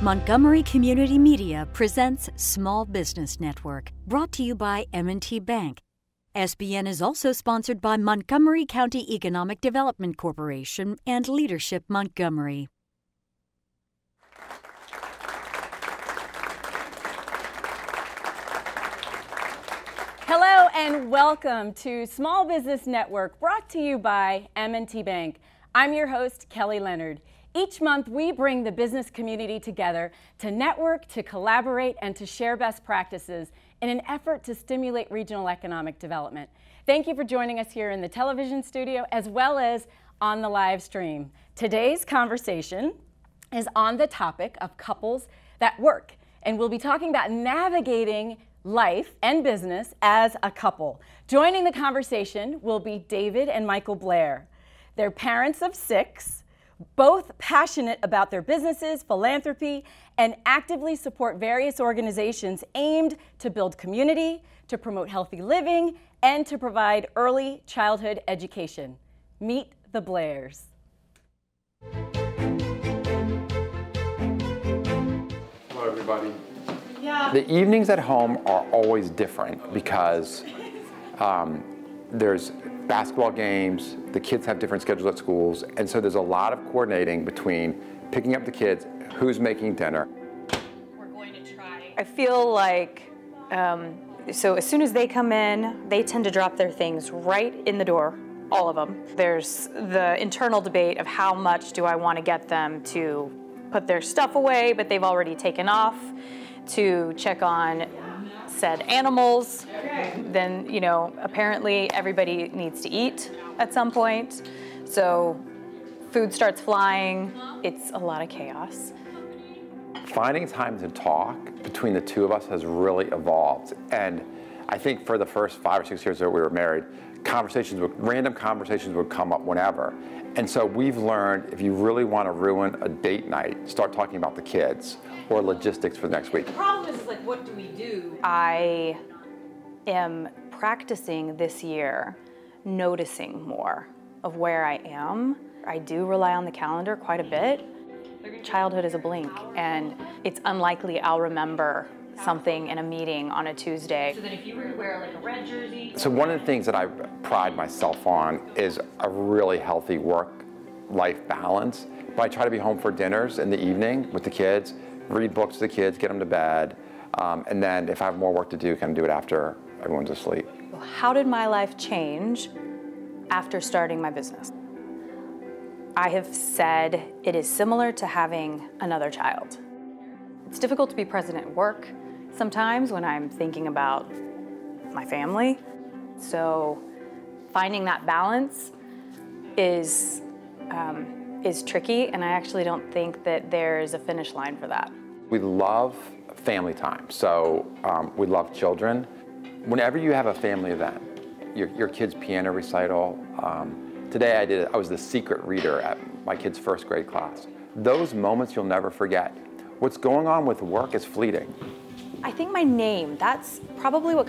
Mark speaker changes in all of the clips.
Speaker 1: Montgomery Community Media presents Small Business Network, brought to you by M&T Bank. SBN is also sponsored by Montgomery County Economic Development Corporation and Leadership Montgomery.
Speaker 2: Hello and welcome to Small Business Network, brought to you by M&T Bank. I'm your host, Kelly Leonard. Each month, we bring the business community together to network, to collaborate, and to share best practices in an effort to stimulate regional economic development. Thank you for joining us here in the television studio as well as on the live stream. Today's conversation is on the topic of couples that work, and we'll be talking about navigating life and business as a couple. Joining the conversation will be David and Mikel Blair. They're parents of 6, both passionate about their businesses, philanthropy, and actively support various organizations aimed to build community, to promote healthy living, and to provide early childhood education. Meet the Blairs.
Speaker 3: Hello, everybody.
Speaker 2: Yeah.
Speaker 3: The evenings at home are always different because there's basketball games, the kids have different schedules at schools, and so there's a lot of coordinating between picking up the kids, who's making dinner.
Speaker 4: We're going to try.
Speaker 5: I feel like, so as soon as they come in, they tend to drop their things right in the door, all of them. There's the internal debate of how much do I want to get them to put their stuff away, but they've already taken off, to check on said animals. Then, you know, apparently everybody needs to eat at some point. So food starts flying. It's a lot of chaos.
Speaker 3: Finding time to talk between the two of us has really evolved. And I think for the first 5 or 6 years that we were married, random conversations would come up whenever. And so we've learned, if you really want to ruin a date night, start talking about the kids or logistics for the next week.
Speaker 4: The problem is, like, what do we do?
Speaker 5: I am practicing this year, noticing more of where I am. I do rely on the calendar quite a bit. Childhood is a blink, and it's unlikely I'll remember something in a meeting on a Tuesday.
Speaker 4: So that if you were to wear like a red jersey.
Speaker 3: So one of the things that I pride myself on is a really healthy work-life balance. But I try to be home for dinners in the evening with the kids, read books to the kids, get them to bed, and then if I have more work to do, kind of do it after everyone's asleep.
Speaker 5: How did my life change after starting my business? I have said it is similar to having another child. It's difficult to be present at work sometimes when I'm thinking about my family. So finding that balance is tricky, and I actually don't think that there's a finish line for that.
Speaker 3: We love family time, so we love children. Whenever you have a family event, your kid's piano recital, today I was the secret reader at my kid's first grade class. Those moments you'll never forget. What's going on with work is fleeting.
Speaker 5: I think my name, that's probably what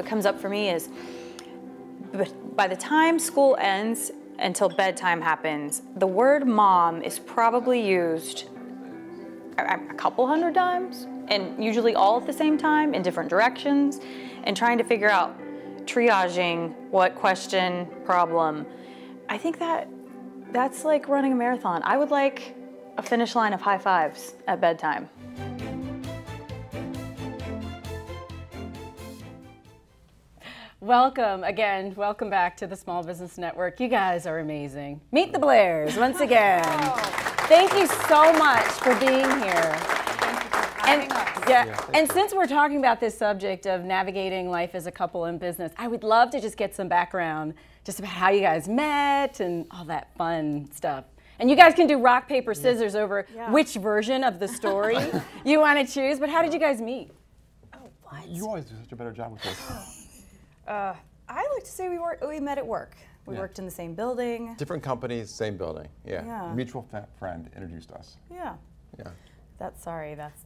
Speaker 5: comes up for me is, by the time school ends until bedtime happens, the word mom is probably used a couple hundred times, and usually all at the same time in different directions, and trying to figure out triaging what question, problem. I think that's like running a marathon. I would like a finish line of high fives at bedtime.
Speaker 2: Welcome back to the Small Business Network. You guys are amazing. Meet the Blairs once again. Thank you so much for being here. And since we're talking about this subject of navigating life as a couple in business, I would love to just get some background just about how you guys met and all that fun stuff. And you guys can do rock, paper, scissors over which version of the story you want to choose. But how did you guys meet?
Speaker 5: Oh, what?
Speaker 3: You always do such a better job with this.
Speaker 5: I like to say we met at work. We worked in the same building.
Speaker 6: Different companies, same building. Yeah.
Speaker 3: Mutual friend introduced us.
Speaker 5: Yeah.
Speaker 6: Yeah.
Speaker 5: That's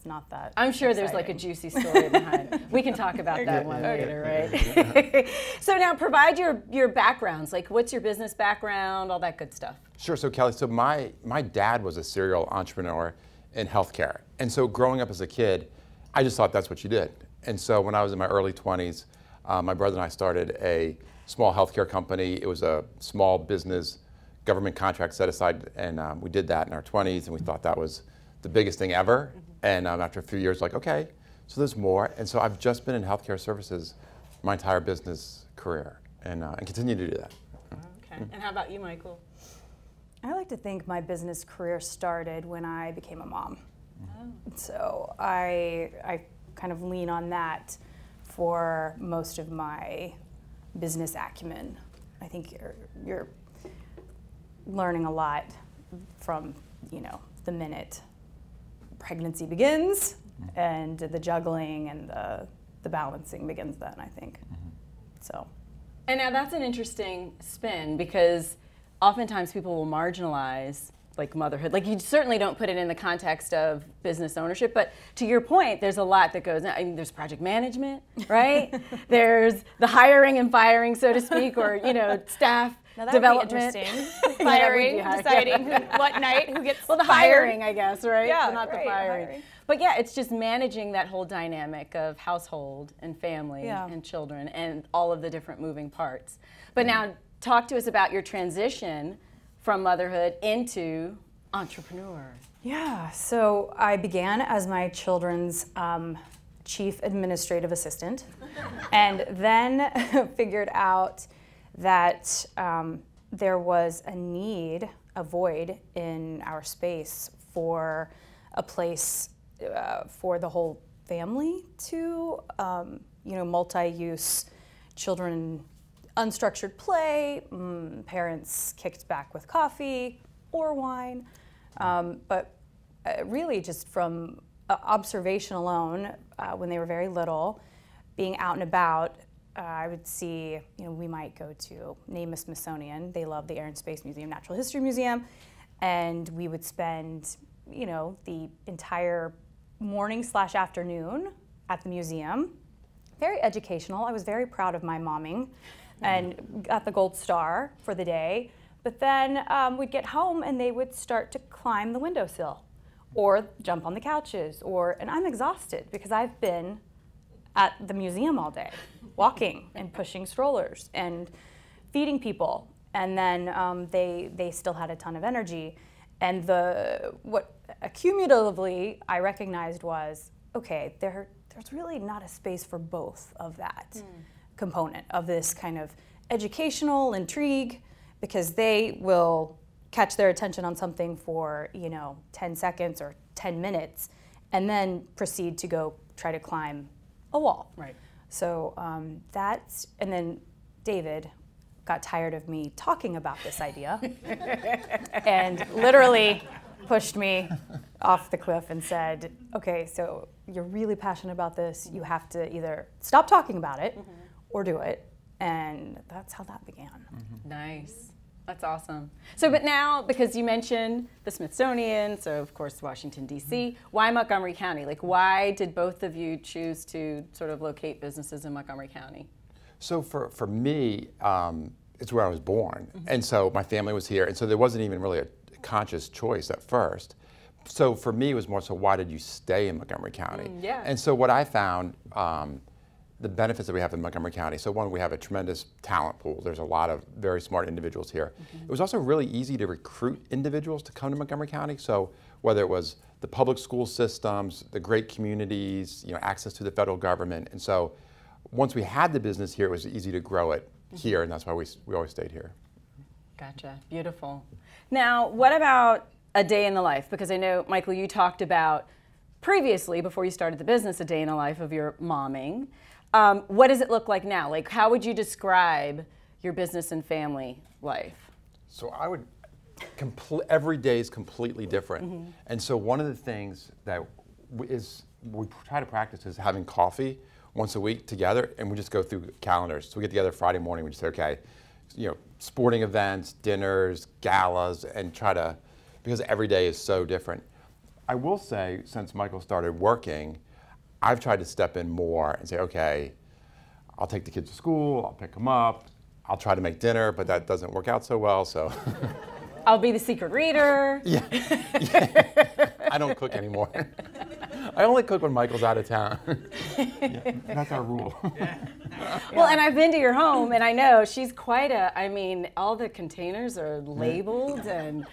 Speaker 5: not that.
Speaker 2: I'm sure
Speaker 5: exciting.
Speaker 2: There's like a juicy story behind. We can talk about that one later, right? So now provide your backgrounds. Like, what's your business background, all that good stuff.
Speaker 6: Sure. So Kelly, so my dad was a serial entrepreneur in healthcare. And so growing up as a kid, I just thought that's what you did. And so when I was in my early 20s, my brother and I started a small healthcare company. It was a small business government contract set aside, and we did that in our 20s, and we thought that was the biggest thing ever. And after a few years, like, okay, so there's more. And so I've just been in healthcare services my entire business career, and continue to do that.
Speaker 2: Okay. And how about you, Michael?
Speaker 7: I like to think my business career started when I became a mom. So I kind of lean on that for most of my business acumen. I think you're learning a lot from, the minute pregnancy begins, and the juggling and the balancing begins then, I think. So.
Speaker 2: And now that's an interesting spin, because oftentimes people will marginalize like motherhood. Like, you certainly don't put it in the context of business ownership, but to your point, there's a lot that goes, I mean, there's project management, right? There's the hiring and firing, so to speak, or, staff development.
Speaker 5: Interesting. Firing, deciding what night, who gets
Speaker 2: the
Speaker 5: fired.
Speaker 2: hiring, I guess, right?
Speaker 5: Yeah,
Speaker 2: so not
Speaker 5: right,
Speaker 2: the firing. But yeah, it's just managing that whole dynamic of household and family and children and all of the different moving parts. But now, talk to us about your transition from motherhood into entrepreneur.
Speaker 7: Yeah, so I began as my children's chief administrative assistant, and then figured out that there was a void in our space for a place for the whole family to, multi-use children, unstructured play, parents kicked back with coffee or wine, but really just from observation alone, when they were very little, being out and about, I would see, we might go to, name a Smithsonian, they love the Air and Space Museum, Natural History Museum, and we would spend, the entire morning/afternoon at the museum. Very educational. I was very proud of my momming and got the gold star for the day. But then we'd get home and they would start to climb the windowsill or jump on the couches, and I'm exhausted because I've been at the museum all day, walking and pushing strollers and feeding people. And then they still had a ton of energy. And what accumulatively I recognized was, okay, there's really not a space for both of that component of this kind of educational intrigue, because they will catch their attention on something for 10 seconds or 10 minutes and then proceed to go try to climb a wall.
Speaker 2: Right.
Speaker 7: So and then David got tired of me talking about this idea and literally pushed me off the cliff and said, okay, so you're really passionate about this, you have to either stop talking about it or do it. And that's how that began.
Speaker 2: Nice. That's awesome. So, but now, because you mentioned the Smithsonian, so of course Washington, D.C., why Montgomery County? Like, why did both of you choose to sort of locate businesses in Montgomery County?
Speaker 6: So for me, it's where I was born. And so my family was here. And so there wasn't even really a conscious choice at first. So for me, it was more so, why did you stay in Montgomery County? And so what I found, the benefits that we have in Montgomery County. So one, we have a tremendous talent pool. There's a lot of very smart individuals here. It was also really easy to recruit individuals to come to Montgomery County. So whether it was the public school systems, the great communities, access to the federal government. And so once we had the business here, it was easy to grow it here, and that's why we always stayed here.
Speaker 2: Gotcha. Beautiful. Now, what about a day in the life? Because I know, Michael, you talked about previously, before you started the business, a day in the life of your momming. What does it look like now? Like, how would you describe your business and family life?
Speaker 6: So I would, every day is completely different. And so one of the things that we try to practice is having coffee once a week together, and we just go through calendars. So we get together Friday morning, we just say, okay, sporting events, dinners, galas, and because every day is so different. I will say, since Michael started working, I've tried to step in more and say, okay, I'll take the kids to school, I'll pick them up, I'll try to make dinner, but that doesn't work out so well, so.
Speaker 2: I'll be the secret reader.
Speaker 6: I don't cook anymore. I only cook when Michael's out of town. Yeah, that's our rule.
Speaker 2: Well, and I've been to your home, and I know she's quite I mean, all the containers are labeled, and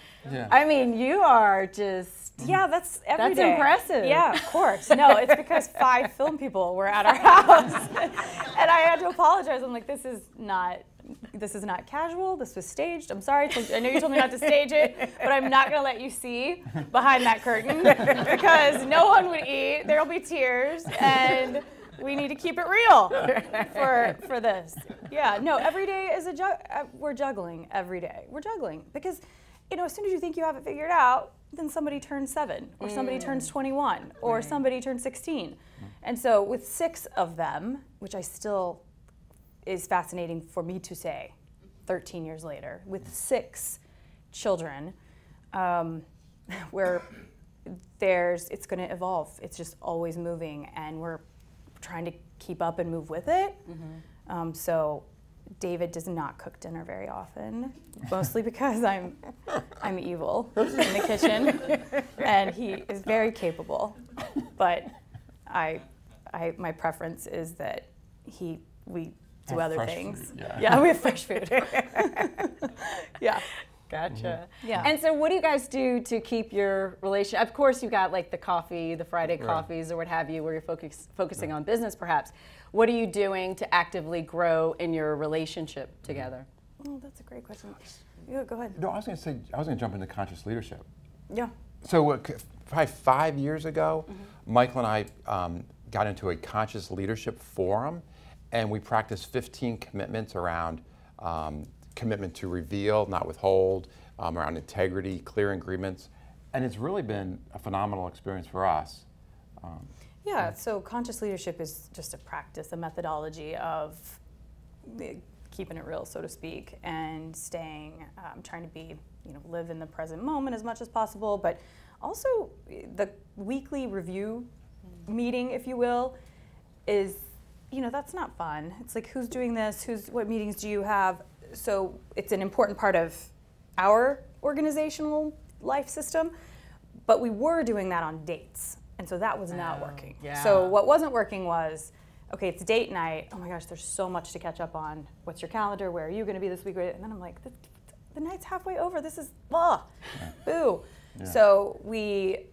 Speaker 2: I mean, you are just.
Speaker 7: Yeah, that's every day.
Speaker 2: That's impressive.
Speaker 7: Yeah, of course. No, it's because 5 film people were at our house, and I had to apologize. I'm like, this is not casual. This was staged. I'm sorry. I know you told me not to stage it, but I'm not going to let you see behind that curtain because no one would eat. There'll be tears, and we need to keep it real for this. Yeah. No. Every day is we're juggling every day. We're juggling because, as soon as you think you have it figured out, then somebody turns 7, or somebody turns 21, or somebody turns 16. And so with 6 of them, which I still is fascinating for me to say 13 years later, with 6 children, where it's going to evolve. It's just always moving, and we're trying to keep up and move with it. So David does not cook dinner very often, mostly because I'm evil in the kitchen, and he is very capable. But my preference is that we do other things. Yeah, we have fresh food. Yeah.
Speaker 2: Gotcha.
Speaker 7: Yeah.
Speaker 2: And so what do you guys do to keep your relation? Of course, you've got like the coffee, the Friday coffees or what have you, where you're focusing on business perhaps. What are you doing to actively grow in your relationship together?
Speaker 7: Oh, that's a great question. Yeah, go ahead.
Speaker 6: No, I was going to jump into conscious leadership.
Speaker 7: Yeah.
Speaker 6: So probably 5 years ago, Michael and I got into a conscious leadership forum, and we practiced 15 commitments around commitment to reveal, not withhold, around integrity, clear agreements, and it's really been a phenomenal experience for us.
Speaker 7: Yeah, so conscious leadership is just a practice, a methodology of keeping it real, so to speak, and trying to be, live in the present moment as much as possible, but also the weekly review meeting, if you will, is, that's not fun. It's like, who's doing this? What meetings do you have? So it's an important part of our organizational life system, but we were doing that on dates. And so that was not working.
Speaker 2: Yeah.
Speaker 7: So what wasn't working was, okay, it's date night. Oh my gosh, there's so much to catch up on. What's your calendar? Where are you going to be this week? And then I'm like, the night's halfway over. This is, boo. Yeah. So we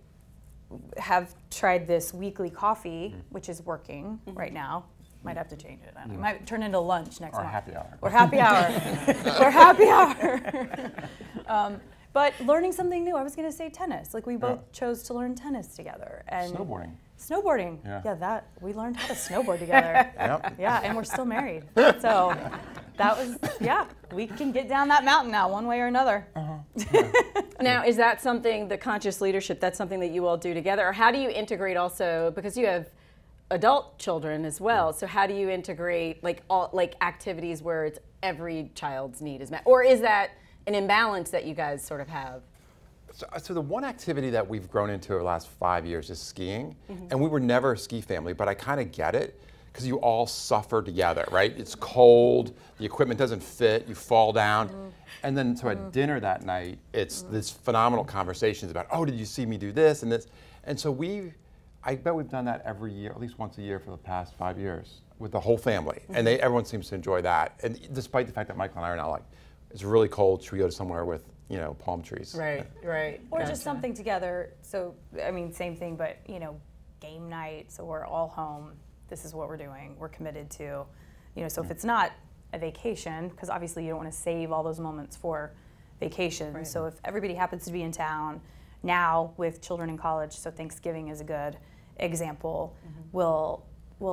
Speaker 7: have tried this weekly coffee, which is working right now. Might have to change it. I don't know. It might turn into lunch next month.
Speaker 6: Or happy hour.
Speaker 7: Or happy hour. Or happy hour. But learning something new. I was going to say tennis. Like we both chose to learn tennis together. And snowboarding. Yeah, we learned how to snowboard together. Yeah, and we're still married. So that was, we can get down that mountain now one way or another.
Speaker 2: Now, is that something, the conscious leadership, that's something that you all do together? Or how do you integrate also, because you have adult children as well, so how do you integrate like activities where it's every child's need is met? Or is that an imbalance that you guys sort of have?
Speaker 6: So the one activity that we've grown into over the last 5 years is skiing, and we were never a ski family, but I kind of get it, because you all suffer together, right? It's cold, the equipment doesn't fit, you fall down, and then so at dinner that night, it's this phenomenal conversations about, oh, did you see me do this and this? And so I bet we've done that every year, at least once a year for the past 5 years, with the whole family, and everyone seems to enjoy that. And despite the fact that Michael and I are now like, it's really cold, should we go to somewhere with, palm trees?
Speaker 2: Right.
Speaker 7: Or just something together. So, I mean, same thing, but, game night, so we're all home. This is what we're doing. We're committed to, so if it's not a vacation, because obviously you don't want to save all those moments for vacation. Right. So if everybody happens to be in town now with children in college, so Thanksgiving is a good example, we'll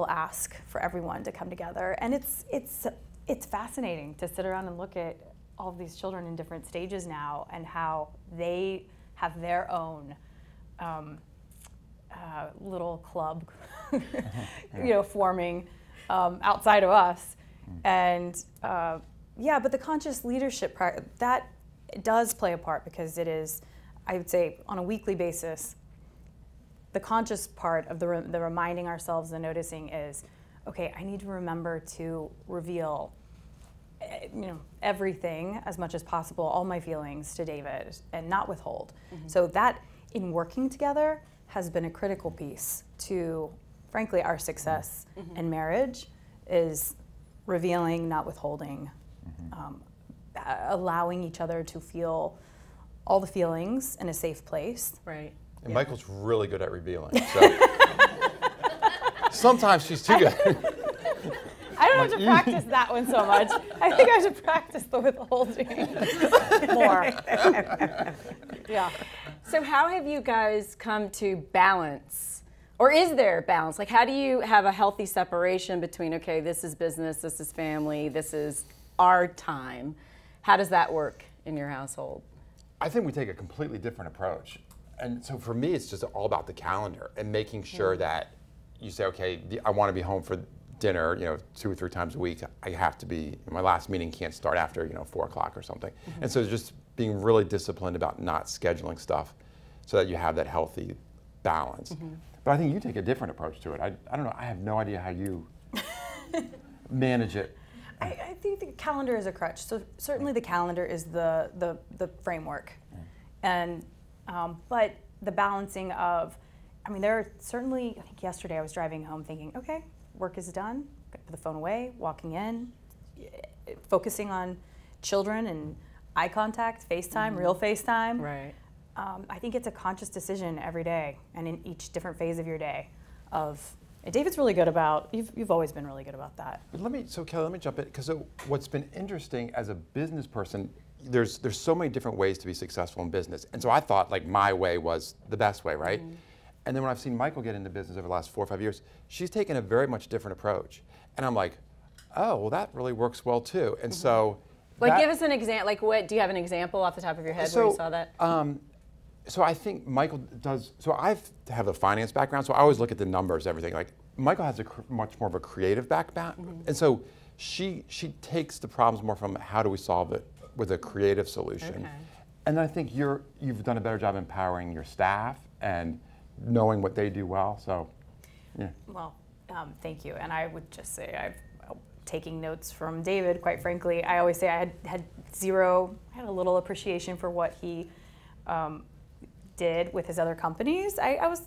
Speaker 7: ask for everyone to come together. And it's fascinating to sit around and look at all of these children in different stages now and how they have their own little club forming outside of us. And but the conscious leadership part, that does play a part, because it is, I would say, on a weekly basis, the conscious part of the reminding ourselves, the noticing is, okay, I need to remember to reveal everything as much as possible, all my feelings to David, and not withhold. So that in working together has been a critical piece to, frankly, our success in marriage, is revealing, not withholding, allowing each other to feel all the feelings in a safe place.
Speaker 2: Right.
Speaker 6: And Michael's really good at revealing. So. Sometimes she's too good.
Speaker 7: I don't have to practice that one so much. I think I should practice the withholding more. Yeah.
Speaker 2: So how have you guys come to balance? Or is there balance? Like, how do you have a healthy separation between, okay, this is business, this is family, this is our time? How does that work in your household?
Speaker 6: I think we take a completely different approach. And so for me, it's just all about the calendar and making sure that you say, okay, I want to be home for dinner, 2 or 3 times a week. I have to be, my last meeting can't start after, 4 o'clock or something. And so just being really disciplined about not scheduling stuff so that you have that healthy balance. But I think you take a different approach to it. I don't know, I have no idea how you manage it.
Speaker 7: I think the calendar is a crutch. So certainly the calendar is the framework. And, but the balancing of, there are certainly, I think yesterday I was driving home thinking, okay, work is done, put the phone away, walking in, focusing on children and eye contact, FaceTime, real FaceTime.
Speaker 2: Right.
Speaker 7: I think it's a conscious decision every day and in each different phase of your day and David's really good about, you've always been really good about that.
Speaker 6: But Kelly, let me jump in, because what's been interesting as a business person, there's so many different ways to be successful in business. And so I thought like my way was the best way, right? And then when I've seen Michael get into business over the last 4 or 5 years, she's taken a very much different approach. And I'm like, oh, well, that really works well too. And so,
Speaker 2: give us an example. Like, what do you have an example off the top of your head where you saw that?
Speaker 6: So I think Michael does. So I have a finance background, so I always look at the numbers, everything. Like Michael has a much more of a creative background, and so she takes the problems more from how do we solve it with a creative solution. Okay. And I think you've done a better job empowering your staff and knowing what they do well, so, yeah.
Speaker 7: Well, thank you, and I would just say I'm taking notes from David, quite frankly. I always say I had a little appreciation for what he did with his other companies. I was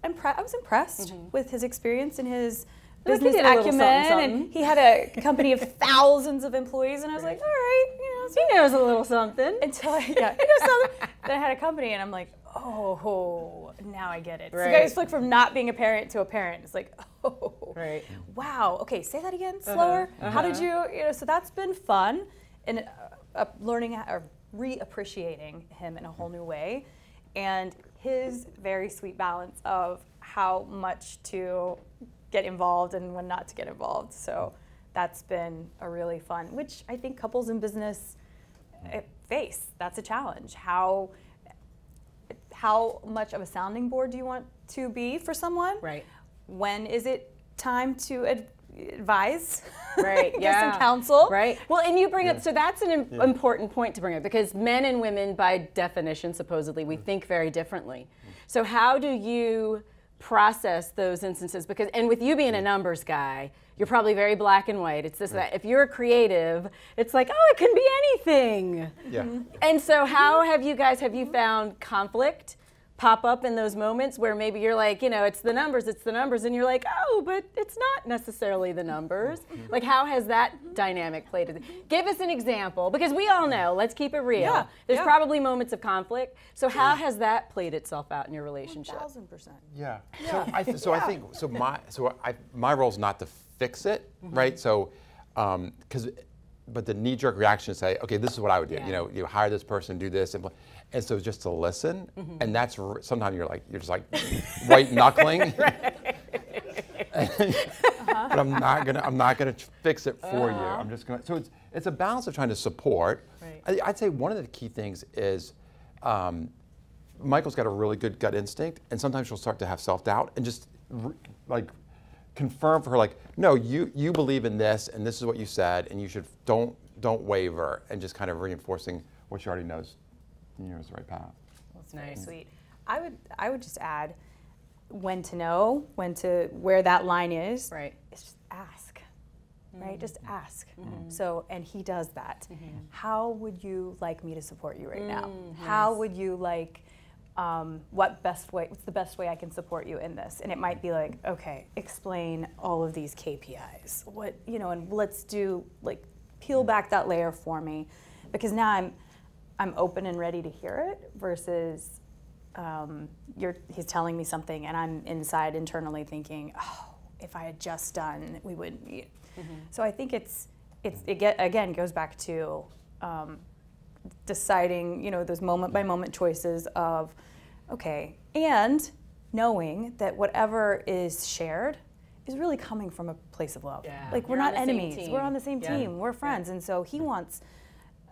Speaker 7: impressed with his experience and his business acumen, and he had a company of thousands of employees, and I was like, all right,
Speaker 2: he knows a little something.
Speaker 7: Until he knows something. Then I had a company, and I'm like, oh, now I get it.
Speaker 2: Right.
Speaker 7: So you guys flick from not being a parent to a parent. It's like, oh,
Speaker 2: right.
Speaker 7: Wow. Okay, say that again, slower. How did you, so that's been fun, and learning or reappreciating him in a whole new way, and his very sweet balance of how much to get involved and when not to get involved. So that's been a really fun, which I think couples in business face. That's a challenge. How much of a sounding board do you want to be for someone?
Speaker 2: Right.
Speaker 7: When is it time to advise?
Speaker 2: Right.
Speaker 7: Get some counsel.
Speaker 2: Right. Well, and you bring up, so that's an important point to bring up, because men and women, by definition, supposedly, we think very differently. So how do you process those instances? Because, and with you being a numbers guy, you're probably very black and white. It's this, that. If you're a creative, it's like, oh, it can be anything.
Speaker 6: Yeah.
Speaker 2: And so how have you found conflict pop up in those moments where maybe you're like, it's the numbers, and you're like, oh, but it's not necessarily the numbers. Like, how has that dynamic played? Give us an example, because we all know, let's keep it real.
Speaker 7: Yeah,
Speaker 2: There's probably moments of conflict. So how has that played itself out in your relationship?
Speaker 7: 1,000%.
Speaker 6: Yeah. I think my role is not to fix it, right? So, but the knee-jerk reaction is say, okay, this is what I would do.
Speaker 2: Yeah.
Speaker 6: You hire this person, do this, and so just to listen, and that's sometimes you're just like white knuckling. But I'm not gonna fix it for you. I'm just gonna. So it's a balance of trying to support.
Speaker 2: Right.
Speaker 6: I'd say one of the key things is Michael's got a really good gut instinct, and sometimes she'll start to have self-doubt, and just confirm for her, like, no, you believe in this, and this is what you said, and you should don't waver, and just kind of reinforcing what she already knows. You're on the right path.
Speaker 2: That's nice.
Speaker 7: Sweet. I would just add when to know, where that line is.
Speaker 2: Right.
Speaker 7: It's just ask. Right? Just ask. So, and he does that. How would you like me to support you right now? How would you like what's the best way I can support you in this? And it might be like, okay, explain all of these KPIs. And let's do, like, peel back that layer for me, because now I'm open and ready to hear it versus he's telling me something and I'm inside internally thinking, oh, if I had just done, we wouldn't be. Mm-hmm. So I think it again goes back to deciding, those moment by moment choices of, okay, and knowing that whatever is shared is really coming from a place of love. Yeah. Like, we're not enemies. We're on the same team. We're friends. Yeah. And so he wants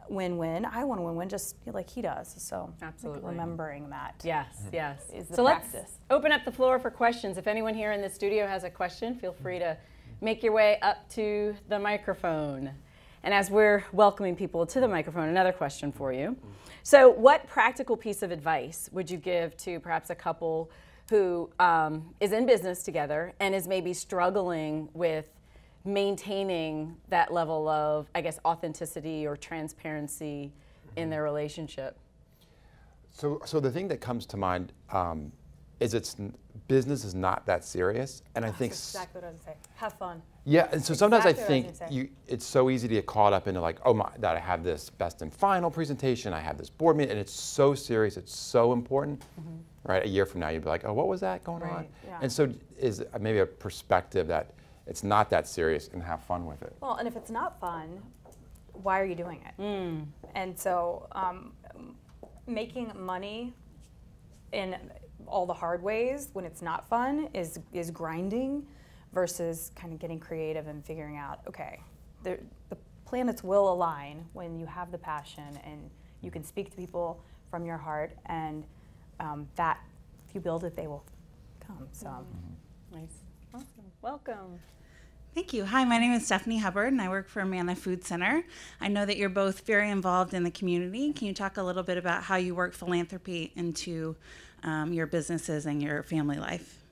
Speaker 7: win-win. I want to win-win just like he does. So absolutely, like, remembering that. Yes, yes. Is the practice. Let's
Speaker 2: open up the floor for questions. If anyone here in the studio has a question, feel free to make your way up to the microphone. And as we're welcoming people to the microphone, another question for you. So what practical piece of advice would you give to perhaps a couple who is in business together and is maybe struggling with maintaining that level of, I guess, authenticity or transparency in their relationship?
Speaker 6: So the thing that comes to mind is business is not that serious, and I think
Speaker 7: that's exactly what I would say. Have fun.
Speaker 6: Yeah, and so sometimes I think it's so easy to get caught up into, like, that I have this best and final presentation, I have this board meeting, and it's so serious, it's so important, right? A year from now, you'd be like, oh, what was that going on? Yeah. And so is maybe a perspective that it's not that serious and have fun with it.
Speaker 7: Well, and if it's not fun, why are you doing it? And so making money in all the hard ways when it's not fun is grinding versus kind of getting creative and figuring out, okay, the planets will align when you have the passion and you can speak to people from your heart, and that if you build it, they will come. So
Speaker 2: nice. Awesome. Welcome.
Speaker 8: Thank you. Hi, my name is Stephanie Hubbard, and I work for Manna Food Center. I know that you're both very involved in the community. Can you talk a little bit about how you work philanthropy into your businesses and your family life?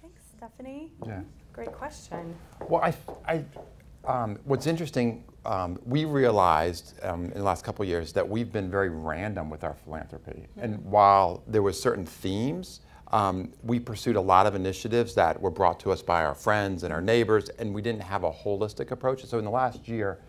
Speaker 7: Thanks, Stephanie.
Speaker 6: Yeah.
Speaker 7: Great question.
Speaker 6: Well, what's interesting, we realized in the last couple of years that we've been very random with our philanthropy. And while there were certain themes, we pursued a lot of initiatives that were brought to us by our friends and our neighbors, and we didn't have a holistic approach. So in the last year,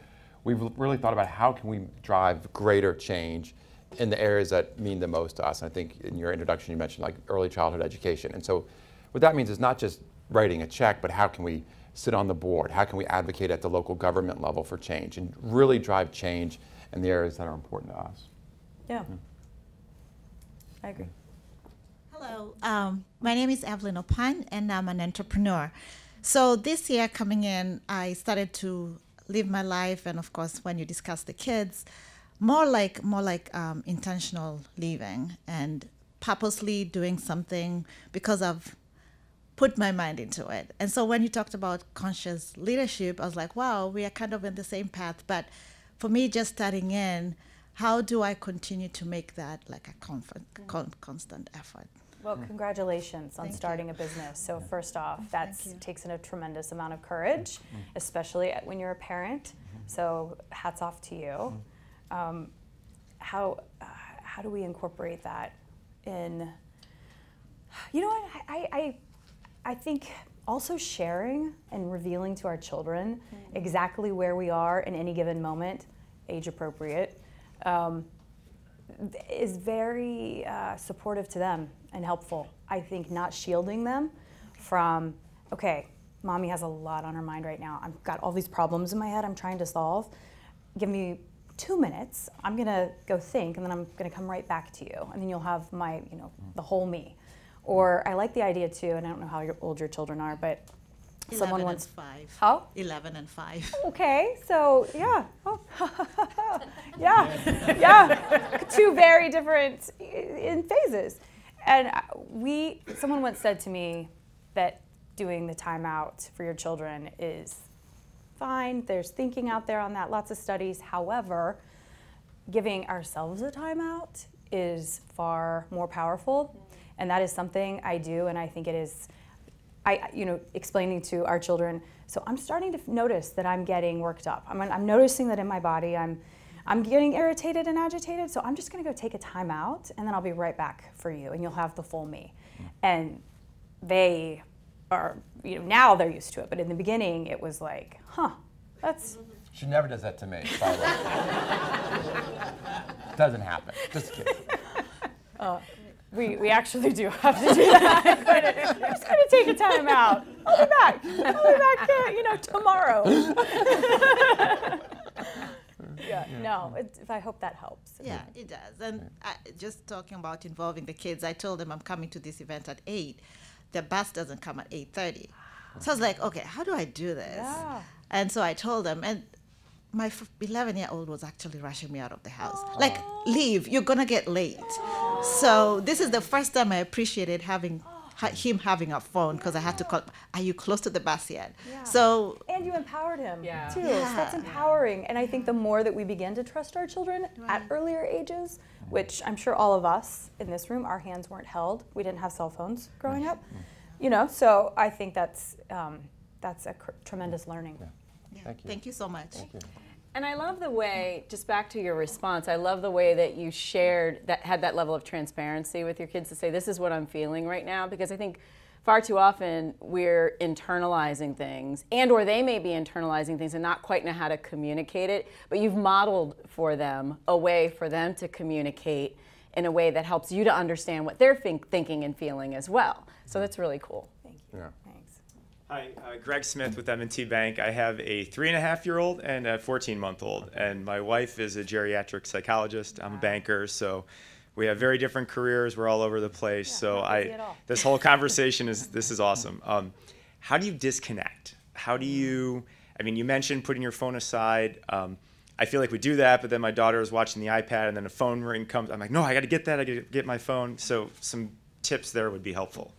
Speaker 6: we've really thought about how can we drive greater change in the areas that mean the most to us. And I think in your introduction you mentioned, like, early childhood education. And so what that means is not just writing a check, but how can we sit on the board? How can we advocate at the local government level for change and really drive change in the areas that are important to us?
Speaker 7: Yeah. I agree.
Speaker 9: Hello, my name is Evelyn Opan, and I'm an entrepreneur. So this year coming in, I started to live my life, and of course, when you discuss the kids, more like intentional living and purposely doing something because I've put my mind into it. And so when you talked about conscious leadership, I was like, wow, we are kind of in the same path. But for me, just starting in, how do I continue to make that like a constant effort?
Speaker 7: Well, congratulations on starting a business. So first off, that takes in a tremendous amount of courage, especially when you're a parent. So hats off to you. How do we incorporate that in? You know what? I think also sharing and revealing to our children exactly where we are in any given moment, age appropriate, is very supportive to them and helpful. I think not shielding them from, okay, mommy has a lot on her mind right now. I've got all these problems in my head I'm trying to solve. Give me 2 minutes. I'm gonna go think, and then I'm gonna come right back to you, and then you'll have my, the whole me. Or I like the idea too, and I don't know how old your children are, but someone once
Speaker 9: 5.
Speaker 7: How?
Speaker 9: 11 and 5.
Speaker 7: Okay, so yeah, yeah. 2 very different in phases. And someone once said to me that doing the timeout for your children is fine. There's thinking out there on that, lots of studies. However, giving ourselves a timeout is far more powerful. And that is something I do, and I think it is, explaining to our children, so I'm starting to notice that I'm getting worked up. I'm noticing that in my body I'm getting irritated and agitated, so I'm just gonna go take a time out and then I'll be right back for you and you'll have the full me. And they are, now they're used to it, but in the beginning it was like, that's...
Speaker 6: She never does that to me, by the way. Doesn't happen. Just kidding.
Speaker 7: We actually do have to do that. I'm just going to take a time out. I'll be back. Tomorrow. I hope that helps.
Speaker 9: Yeah, it does. And just talking about involving the kids, I told them I'm coming to this event at 8. The bus doesn't come at 8:30. So I was like, okay, how do I do this? Yeah. And so I told them, and my 11-year-old was actually rushing me out of the house. Like, leave, you're gonna get late. So this is the first time I appreciated him having a phone, because I had to call, are you close to the bus yet?
Speaker 7: Yeah.
Speaker 9: So,
Speaker 7: and you empowered him too.
Speaker 9: Yeah.
Speaker 7: So that's empowering. And I think the more that we begin to trust our children at earlier ages, which I'm sure all of us in this room, our hands weren't held. We didn't have cell phones growing up. So I think that's a tremendous learning.
Speaker 6: Yeah.
Speaker 9: Thank you so much.
Speaker 6: Thank you.
Speaker 2: And I love the way, just back to your response, I love the way that you had that level of transparency with your kids to say, this is what I'm feeling right now, because I think far too often we're internalizing things, or they may be internalizing things and not quite know how to communicate it, but you've modeled for them a way for them to communicate in a way that helps you to understand what they're thinking and feeling as well. So that's really cool.
Speaker 7: Thank you.
Speaker 6: Yeah.
Speaker 10: Hi, Greg Smith with M&T Bank. I have a 3.5-year-old and a 14-month-old, and my wife is a geriatric psychologist. I'm a banker, so we have very different careers. We're all over the place. This whole conversation is awesome. How do you disconnect? How do you? I mean, you mentioned putting your phone aside. I feel like we do that, but then my daughter is watching the iPad, and then a phone ring comes. I'm like, no, I got to get that. I got to get my phone. So some tips there would be helpful.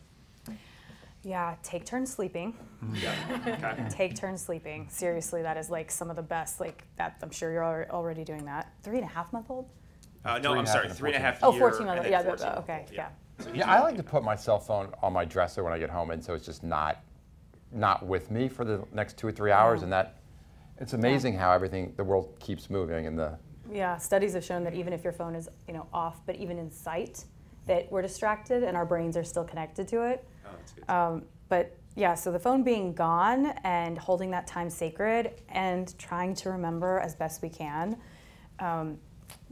Speaker 7: Yeah, take turns sleeping.
Speaker 10: Yeah. Okay.
Speaker 7: Take turns sleeping. Seriously, that is like some of the best. Like that, I'm sure you're already doing that. 3.5-month-old?
Speaker 10: No, I'm sorry, 3.5
Speaker 7: Oh,
Speaker 10: year.
Speaker 7: 14-month. Yeah, okay, yeah.
Speaker 6: Yeah, I like to put my cell phone on my dresser when I get home, and so it's just not with me for the next 2 or 3 hours, and that it's amazing how the world keeps moving, and
Speaker 7: Yeah, studies have shown that even if your phone is off, but even in sight, that we're distracted and our brains are still connected to it.
Speaker 10: Oh, that's good.
Speaker 7: But yeah, so the phone being gone and holding that time sacred and trying to remember as best we can.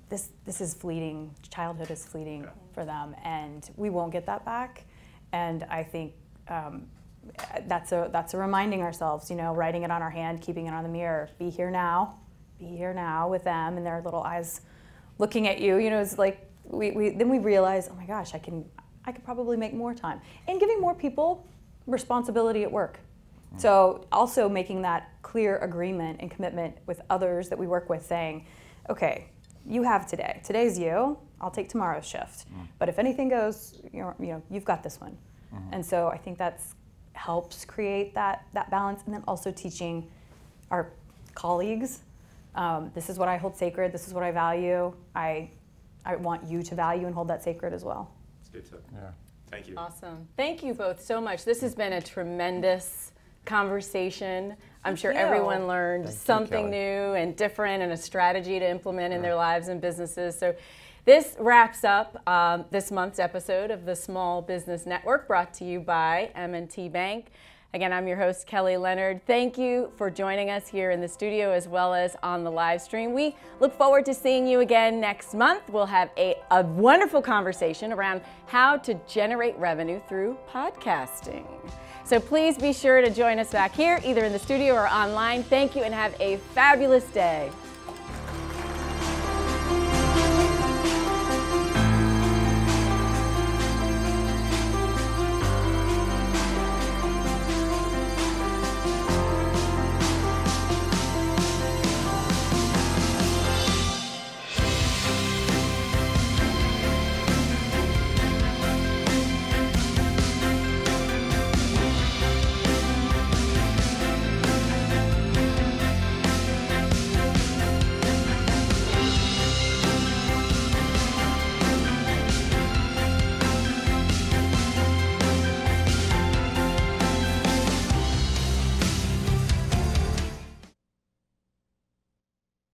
Speaker 7: This is fleeting. Childhood is fleeting for them, and we won't get that back. And I think that's a reminding ourselves, writing it on our hand, keeping it on the mirror. Be here now with them, and their little eyes looking at you. It's like then we realize, oh my gosh, I could probably make more time, and giving more people responsibility at work. So also making that clear agreement and commitment with others that we work with, saying, okay, you have today. Today's you. I'll take tomorrow's shift. But if anything goes, you've got this one. And so I think that's helps create that balance, and then also teaching our colleagues, this is what I hold sacred. This is what I value. I want you to value and hold that sacred as well.
Speaker 10: It's good tip.
Speaker 6: Yeah.
Speaker 10: Thank you.
Speaker 2: Awesome. Thank you both so much. This has been a tremendous conversation. I'm sure everyone learned something new and different and a strategy to implement in their lives and businesses. So this wraps up this month's episode of the Small Business Network, brought to you by M&T Bank. Again, I'm your host, Kelly Leonard. Thank you for joining us here in the studio as well as on the live stream. We look forward to seeing you again next month. We'll have a wonderful conversation around how to generate revenue through podcasting. So please be sure to join us back here, either in the studio or online. Thank you and have a fabulous day.